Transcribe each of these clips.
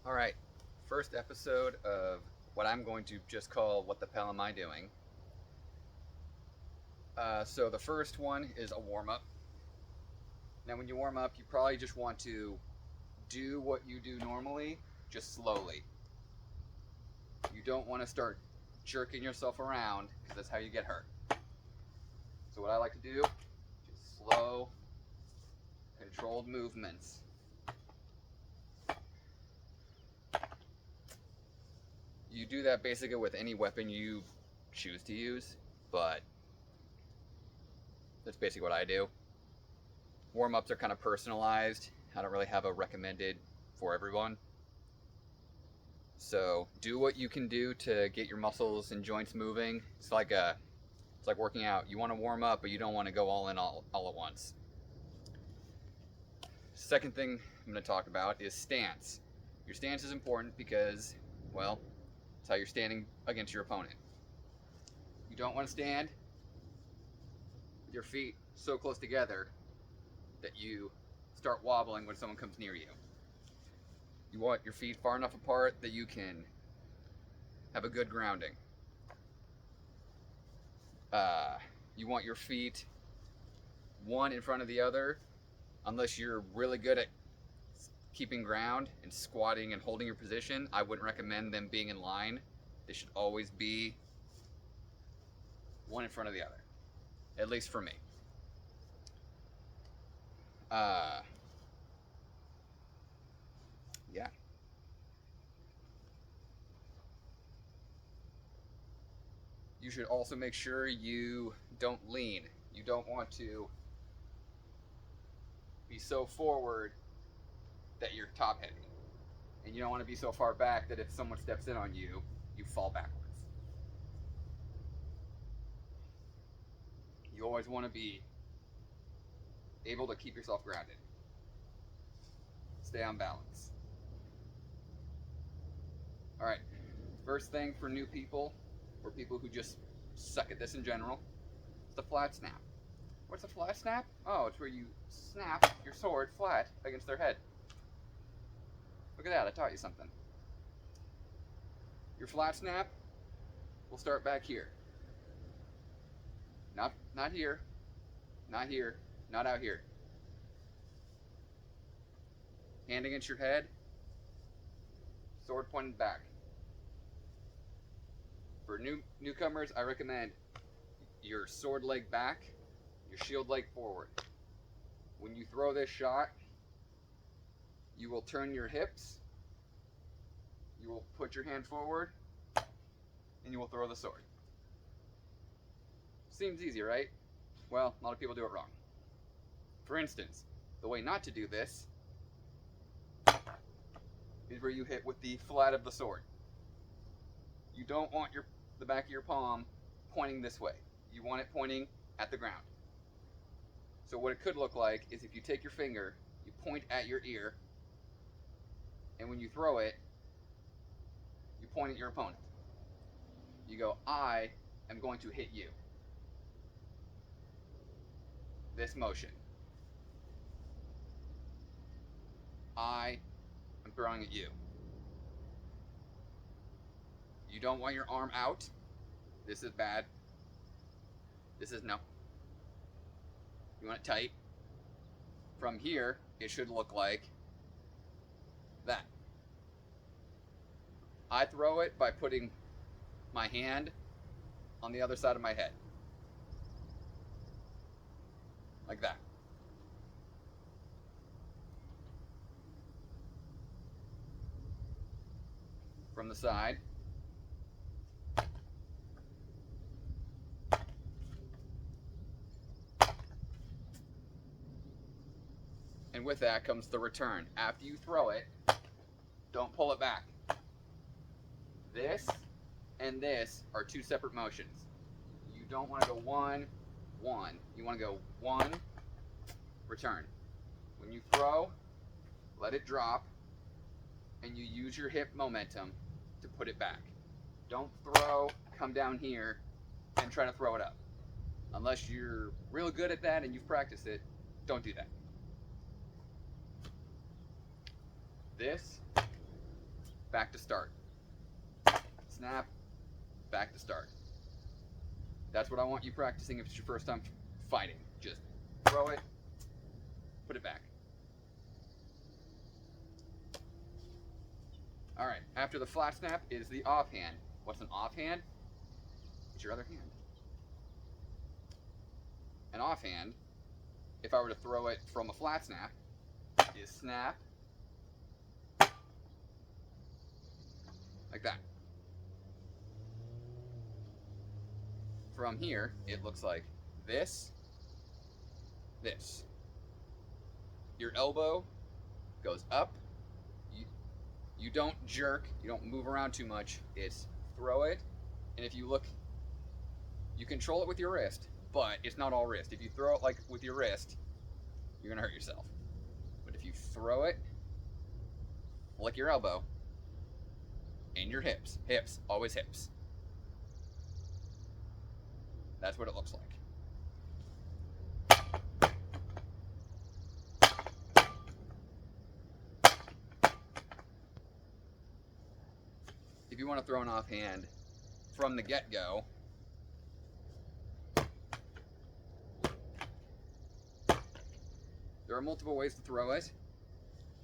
All right, first episode of what I'm going to just call What the Pell Am I Doing? So the first one is a warm up. Now, when you warm up, you probably just want to do what you do normally, just slowly. You don't want to start jerking yourself around because that's how you get hurt. So, what I like to do, just slow, controlled movements. You do that basically with any weapon you choose to use, but that's basically what I do. Warm ups are kind of personalized. I don't really have a recommended for everyone. So do what you can do to get your muscles and joints moving. It's like working out. You want to warm up, but you don't want to go all in all at once. Second thing I'm going to talk about is stance. Your stance is important because, well, it's how you're standing against your opponent. You don't want to stand with your feet so close together that you start wobbling when someone comes near you. You want your feet far enough apart that you can have a good grounding. You want your feet one in front of the other, unless you're really good at keeping ground and squatting and holding your position. I wouldn't recommend them being in line. They should always be one in front of the other, at least for me. Yeah. You should also make sure you don't lean. You don't want to be so forward that you're top heavy. And you don't want to be so far back that if someone steps in on you, you fall backwards. You always want to be able to keep yourself grounded. Stay on balance. All right, first thing for new people, or people who just suck at this in general, is the flat snap. What's a flat snap? Oh, it's where you snap your sword flat against their head. Look at that, I taught you something. Your flat snap will start back here. Not here, not here, not out here. Hand against your head, sword pointed back. For newcomers, I recommend your sword leg back, your shield leg forward. When you throw this shot, you will turn your hips, you will put your hand forward, and you will throw the sword. Seems easy, right? Well, a lot of people do it wrong. For instance, the way not to do this is where you hit with the flat of the sword. You don't want the back of your palm pointing this way. You want it pointing at the ground. So what it could look like is if you take your finger, you point at your ear, and when you throw it, you point at your opponent. You go, I am going to hit you. This motion. I am throwing at you. You don't want your arm out. This is bad. This is no. You want it tight. From here, it should look like that. I throw it by putting my hand on the other side of my head. Like that. From the side. And with that comes the return. After you throw it, don't pull it back. This and this are two separate motions. You don't want to go one, one. You want to go one, return. When you throw, let it drop, and you use your hip momentum to put it back. Don't throw, come down here, and try to throw it up. Unless you're real good at that and you've practiced it, don't do that. This back to start. Snap, back to start. That's what I want you practicing if it's your first time fighting. Just throw it, put it back. Alright, after the flat snap is the offhand. What's an offhand? It's your other hand. An offhand, if I were to throw it from a flat snap, is snap, like that. From here, it looks like this, this. Your elbow goes up. You don't jerk, you don't move around too much. It's throw it, and if you look, you control it with your wrist, but it's not all wrist. If you throw it like with your wrist, you're gonna hurt yourself. But if you throw it like your elbow and your hips, always hips. That's what it looks like. If you want to throw an offhand from the get-go, there are multiple ways to throw it.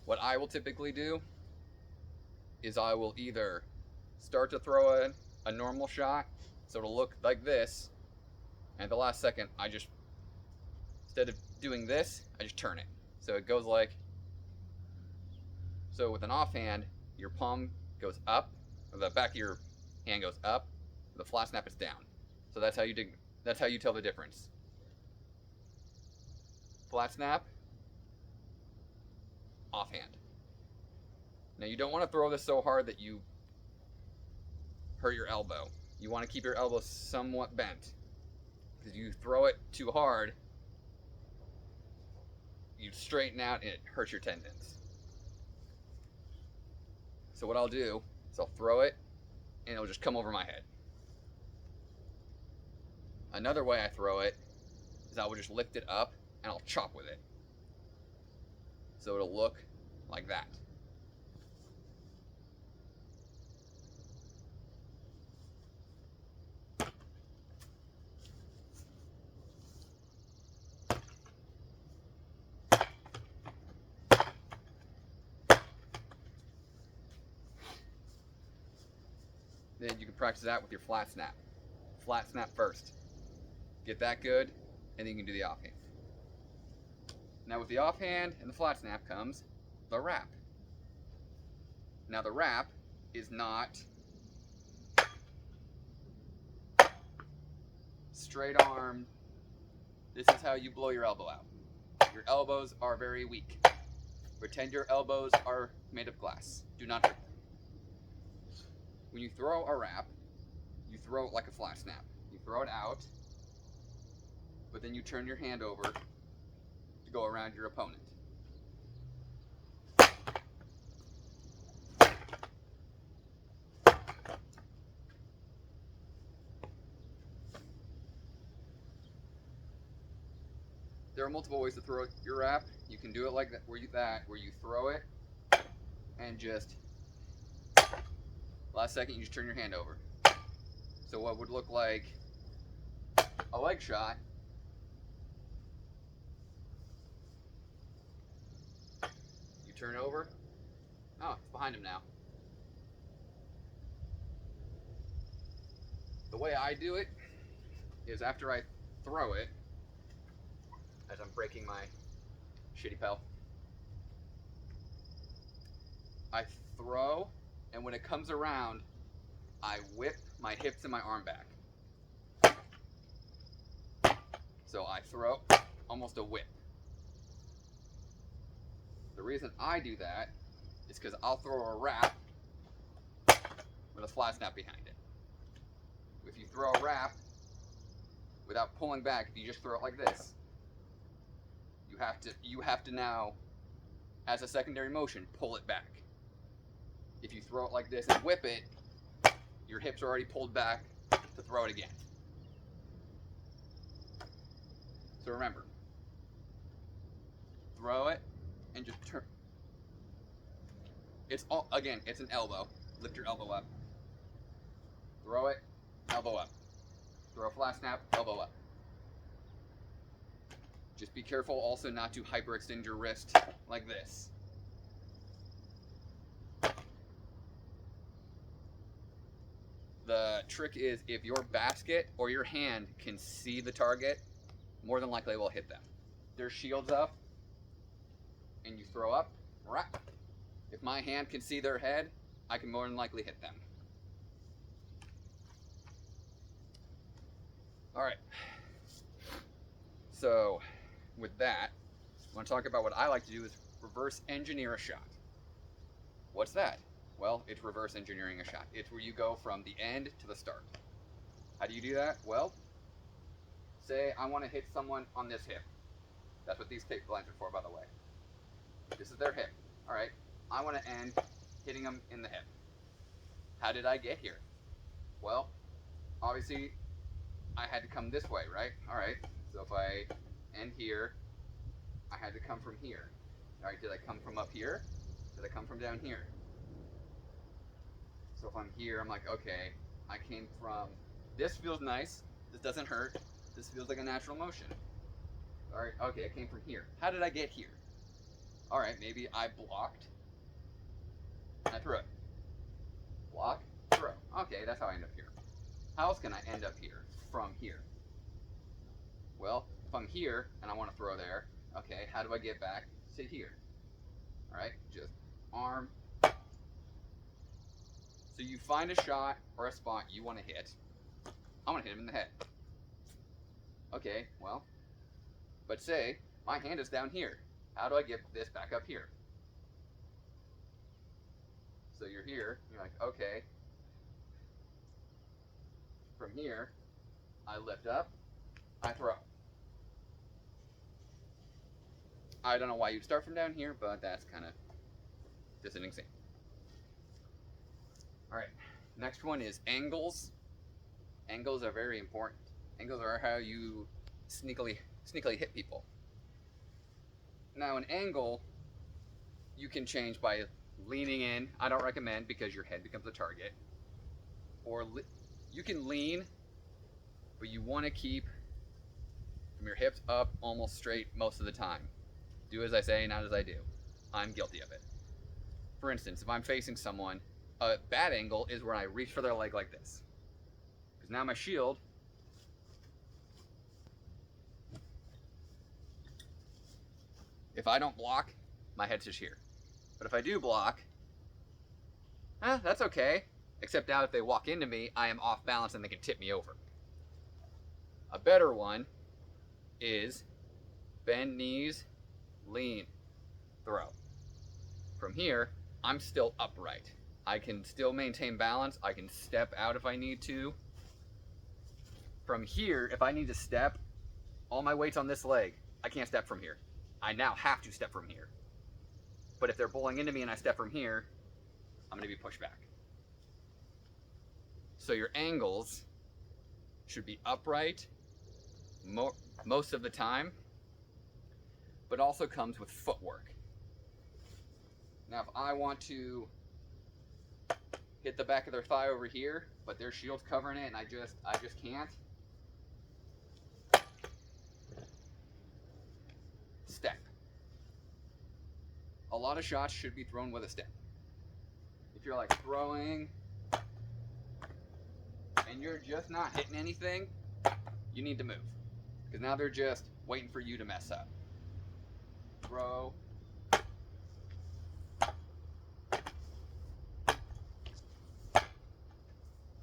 What I will typically do is I will either start to throw a normal shot, so it'll look like this, and at the last second, I just, instead of doing this, I just turn it. So it goes like, so with an offhand, your palm goes up, or the back of your hand goes up, the flat snap is down. So that's how you tell the difference. Flat snap, offhand. Now you don't want to throw this so hard that you hurt your elbow. You want to keep your elbow somewhat bent. Because you throw it too hard, you straighten out and it hurts your tendons. So what I'll do is I'll throw it and it'll just come over my head. Another way I throw it is I will just lift it up and I'll chop with it. So it'll look like that. Then you can practice that with your flat snap. Flat snap first. Get that good, and then you can do the offhand. Now with the offhand and the flat snap comes the wrap. Now the wrap is not straight arm. This is how you blow your elbow out. Your elbows are very weak. Pretend your elbows are made of glass. Do not hurt them. When you throw a wrap, you throw it like a flat snap. You throw it out, but then you turn your hand over to go around your opponent. There are multiple ways to throw your wrap. You can do it like that, where you throw it and just last second you just turn your hand over. So what would look like a leg shot, you turn over. Oh, it's behind him now. The way I do it is after I throw it, as I'm breaking my shitty Pell, I throw, and when it comes around, I whip my hips and my arm back. So I throw, almost a whip. The reason I do that is because I'll throw a wrap with a flat snap behind it. If you throw a wrap without pulling back, if you just throw it like this, you have to now, as a secondary motion, pull it back. If you throw it like this and whip it, your hips are already pulled back to throw it again. So remember, throw it and just turn. It's all, again, it's an elbow. Lift your elbow up. Throw it, elbow up. Throw a flat snap, elbow up. Just be careful also not to hyperextend your wrist like this. The trick is if your basket or your hand can see the target, more than likely it will hit them. Their shield's up and you throw up, right? If my hand can see their head, I can more than likely hit them. All right. So with that, I want to talk about what I like to do is reverse engineer a shot. What's that? Well, it's reverse engineering a shot. It's where you go from the end to the start. How do you do that? Well, say I want to hit someone on this hip. That's what these tape lines are for, by the way. This is their hip. All right. I want to end hitting them in the hip. How did I get here? Well, obviously, I had to come this way, right? All right. So if I end here, I had to come from here. All right. Did I come from up here? Did I come from down here? So if I'm here, I'm like, okay, I came from, this feels nice. This doesn't hurt. This feels like a natural motion. All right, okay, I came from here. How did I get here? All right, maybe I blocked and I threw it. Block, throw. Okay, that's how I end up here. How else can I end up here from here? Well, if I'm here and I want to throw there, okay, how do I get back to here? All right, just arm. So you find a shot or a spot you want to hit. I want to hit him in the head. Okay, well, but say my hand is down here. How do I get this back up here? So you're here, you're like, okay. From here, I lift up, I throw. I don't know why you'd start from down here, but that's kind of just an example. All right, next one is angles. Angles are very important. Angles are how you sneakily hit people. Now an angle you can change by leaning in. I don't recommend because your head becomes a target. Or you can lean, but you want to keep from your hips up almost straight most of the time. Do as I say, not as I do. I'm guilty of it. For instance, if I'm facing someone, a bad angle is where I reach for their leg like this. Because now my shield, if I don't block, my head's just here. But if I do block, that's okay. Except now if they walk into me, I am off balance and they can tip me over. A better one is bend knees, lean, throw. From here, I'm still upright. I can still maintain balance. I can step out if I need to. From here, if I need to step, all my weight's on this leg. I can't step from here. I now have to step from here. But if they're bowling into me and I step from here, I'm going to be pushed back. So your angles should be upright most of the time, but also comes with footwork. Now if I want to hit the back of their thigh over here, but their shield's covering it and I just can't, step. A lot of shots should be thrown with a step. If you're like throwing and you're just not hitting anything, you need to move. Because now they're just waiting for you to mess up. Throw.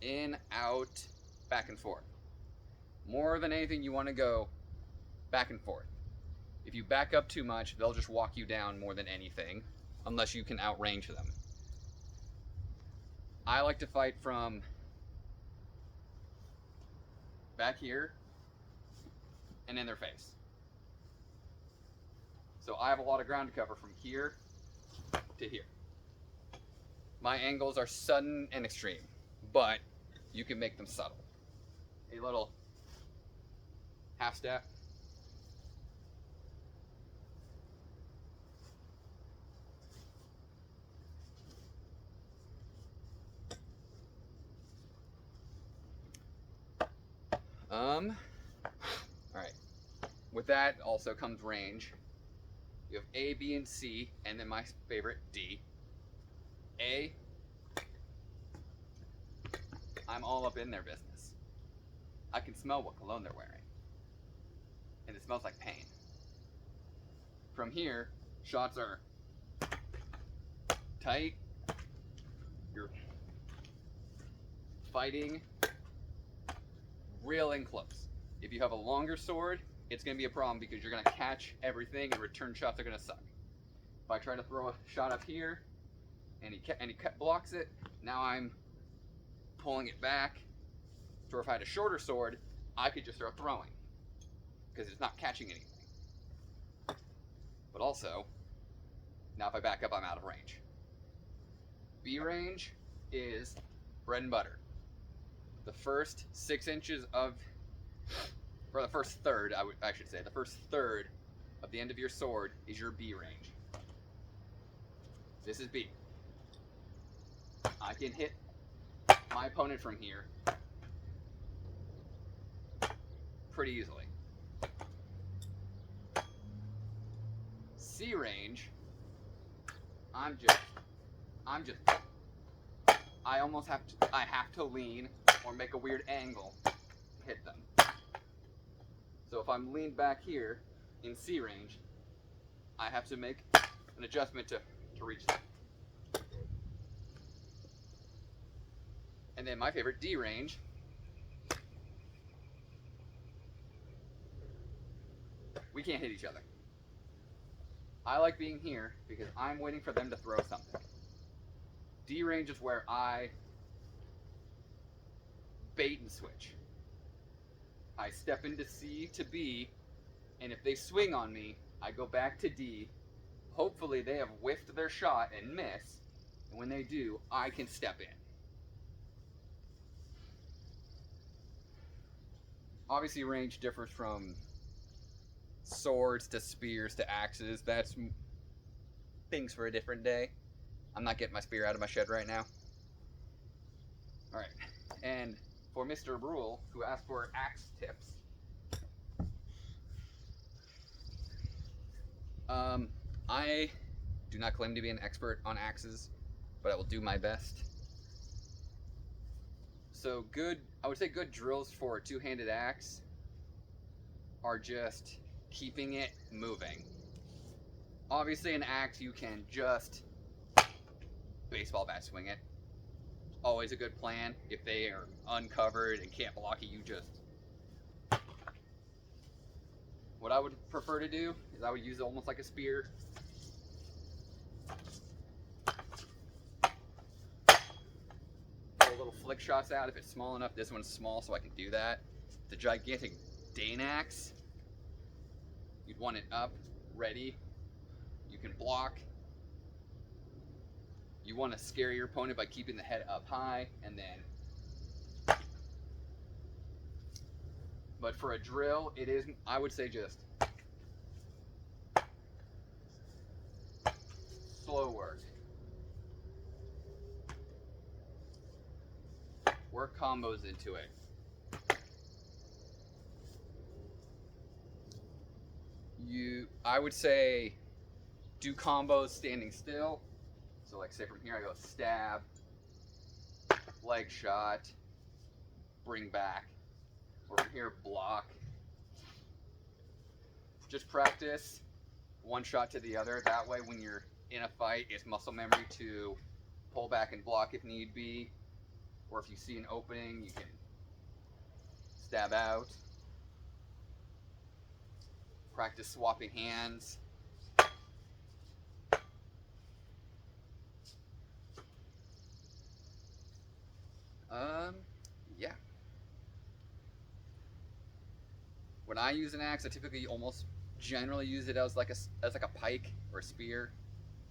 In, out, back and forth. More than anything, you want to go back and forth. If you back up too much, they'll just walk you down more than anything, unless you can outrange them. I like to fight from back here and in their face. So I have a lot of ground to cover from here to here. My angles are sudden and extreme, but you can make them subtle. A little half step. Alright. With that also comes range. You have A, B, and C, and then my favorite, D. A, I'm all up in their business. I can smell what cologne they're wearing. And it smells like pain. From here, shots are tight. You're fighting real and close. If you have a longer sword, it's going to be a problem because you're going to catch everything and return shots are going to suck. If I try to throw a shot up here and he blocks it, now I'm pulling it back. So if I had a shorter sword, I could just start throwing because it's not catching anything. But also, now if I back up, I'm out of range. B range is bread and butter. The first 6 inches of, or the first third, I should say, the first third of the end of your sword is your B range. This is B. I can hit my opponent from here pretty easily. C range, I almost have to lean or make a weird angle to hit them. So if I'm leaned back here in C range, I have to make an adjustment to reach them. And then my favorite, D range, we can't hit each other. I like being here because I'm waiting for them to throw something. D range is where I bait and switch. I step into C to B, and if they swing on me, I go back to D. Hopefully they have whiffed their shot and miss, and when they do, I can step in. Obviously range differs from swords to spears to axes. That's things for a different day. I'm not getting my spear out of my shed right now. Alright, and for Mr. Brule, who asked for axe tips, I do not claim to be an expert on axes, but I will do my best. So I would say good drills for a two-handed axe are just keeping it moving. Obviously an axe you can just baseball bat swing it. Always a good plan. If they are uncovered and can't block it, you just... What I would prefer to do is I would use it almost like a spear. Pull little flick shots out if it's small enough. This one's small, so I can do that. The gigantic Dane axe, you'd want it up, ready. You can block. You want to scare your opponent by keeping the head up high, and then... But for a drill, it is, I would say, just slow work. Work combos into it. I would say, do combos standing still. So like say from here I go stab, leg shot, bring back, or from here block. Just practice one shot to the other. That way when you're in a fight, it's muscle memory to pull back and block if need be. Or if you see an opening, you can stab out. Practice swapping hands. Yeah. When I use an axe, I typically almost generally use it as like a pike or a spear.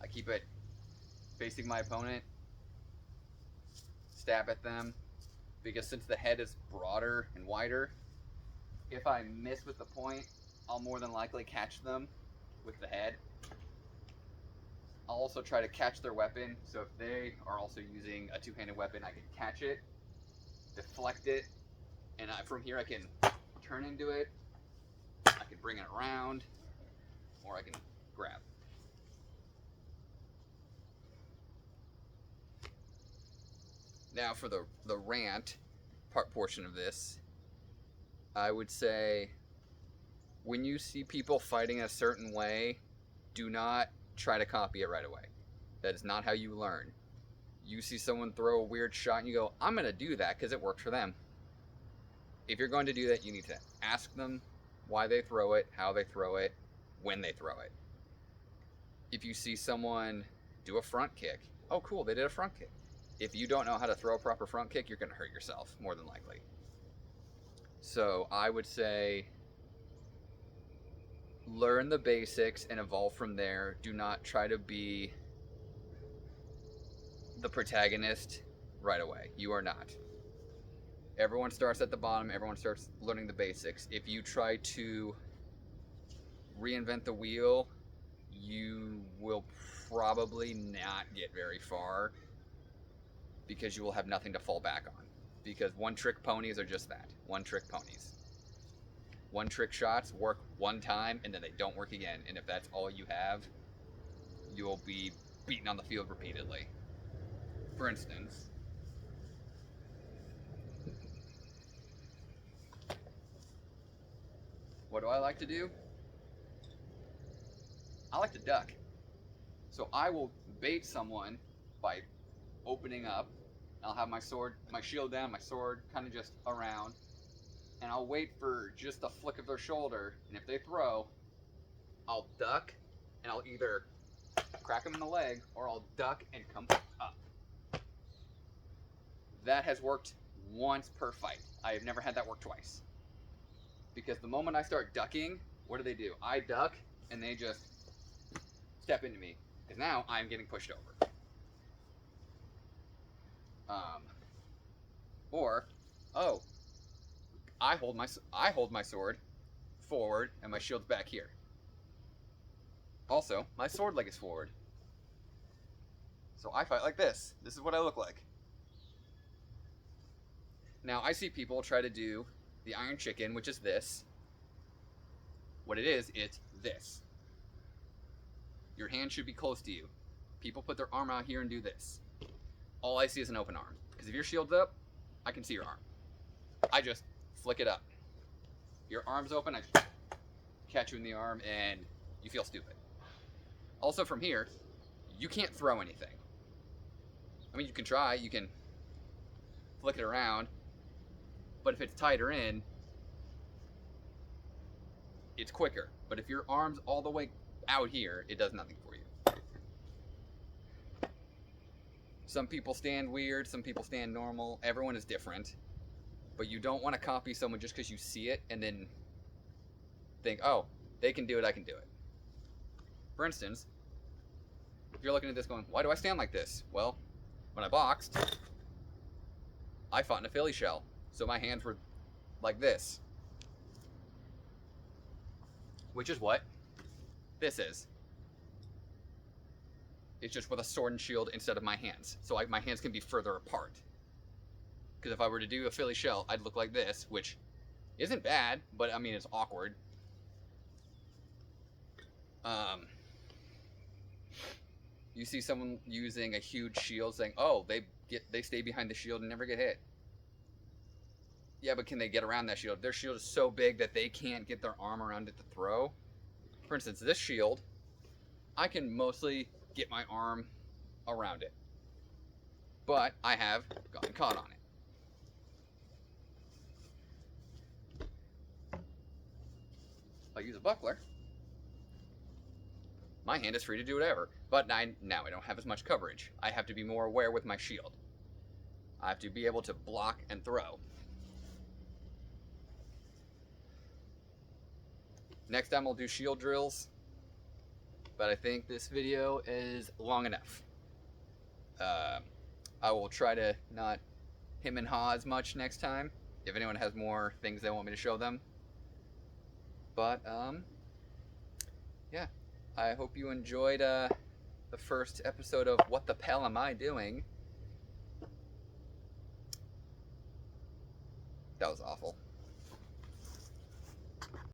I keep it facing my opponent, stab at them, because since the head is broader and wider, if I miss with the point, I'll more than likely catch them with the head. I'll also try to catch their weapon, so if they are also using a two-handed weapon, I can catch it, deflect it, And from here I can turn into it, I can bring it around, or I can grab. Now for the rant portion of this, I would say when you see people fighting a certain way, do not try to copy it right away. That is not how you learn. You see someone throw a weird shot and you go, I'm going to do that because it worked for them. If you're going to do that, you need to ask them why they throw it, how they throw it, when they throw it. If you see someone do a front kick, oh cool, they did a front kick. If you don't know how to throw a proper front kick, you're going to hurt yourself, more than likely. So I would say learn the basics and evolve from there. Do not try to be the protagonist right away. You are not. Everyone starts at the bottom. Everyone starts learning the basics. If you try to reinvent the wheel, you will probably not get very far because you will have nothing to fall back on. Because one-trick ponies are just that, one-trick ponies. One-trick shots work one time and then they don't work again. And if that's all you have, you'll be beaten on the field repeatedly. For instance, what do I like to do? I like to duck. So I will bait someone by opening up. I'll have my shield down, my sword kind of just around, and I'll wait for just a flick of their shoulder, and if they throw, I'll duck, and I'll either crack them in the leg, or I'll duck and come up. That has worked once per fight. I have never had that work twice. Because the moment I start ducking, what do? I duck, and they just step into me, because now I'm getting pushed over. Or, oh, I hold my sword forward, and my shield's back here. Also, my sword leg is forward. So I fight like this. This is what I look like. Now, I see people try to do the Iron Chicken, which is this. What it is, it's this. Your hand should be close to you. People put their arm out here and do this. All I see is an open arm. Because if your shield's up, I can see your arm. I just flick it up. Your arm's open, I catch you in the arm, and you feel stupid. Also from here, you can't throw anything. I mean, you can try, you can flick it around, but if it's tighter in, it's quicker. But if your arm's all the way out here, it does nothing for you. Some people stand weird, some people stand normal. Everyone is different. But you don't want to copy someone just because you see it and then think, oh, they can do it, I can do it. For instance, if you're looking at this going, why do I stand like this? Well, when I boxed, I fought in a Philly shell. So my hands were like this. Which is what this is. It's just with a sword and shield instead of my hands. So my hands can be further apart. Because if I were to do a Philly shell, I'd look like this, which isn't bad, but I mean, it's awkward. You see someone using a huge shield saying, oh, they stay behind the shield and never get hit. Yeah, but can they get around that shield? Their shield is so big that they can't get their arm around it to throw. For instance, this shield, I can mostly get my arm around it. But I have gotten caught on it. If I use a buckler, my hand is free to do whatever. But now I don't have as much coverage. I have to be more aware with my shield. I have to be able to block and throw. Next time I'll do shield drills, but I think this video is long enough. I will try to not hem and haw as much next time, if anyone has more things they want me to show them. But, yeah, I hope you enjoyed the first episode of What the Pell Am I Doing? That was awful.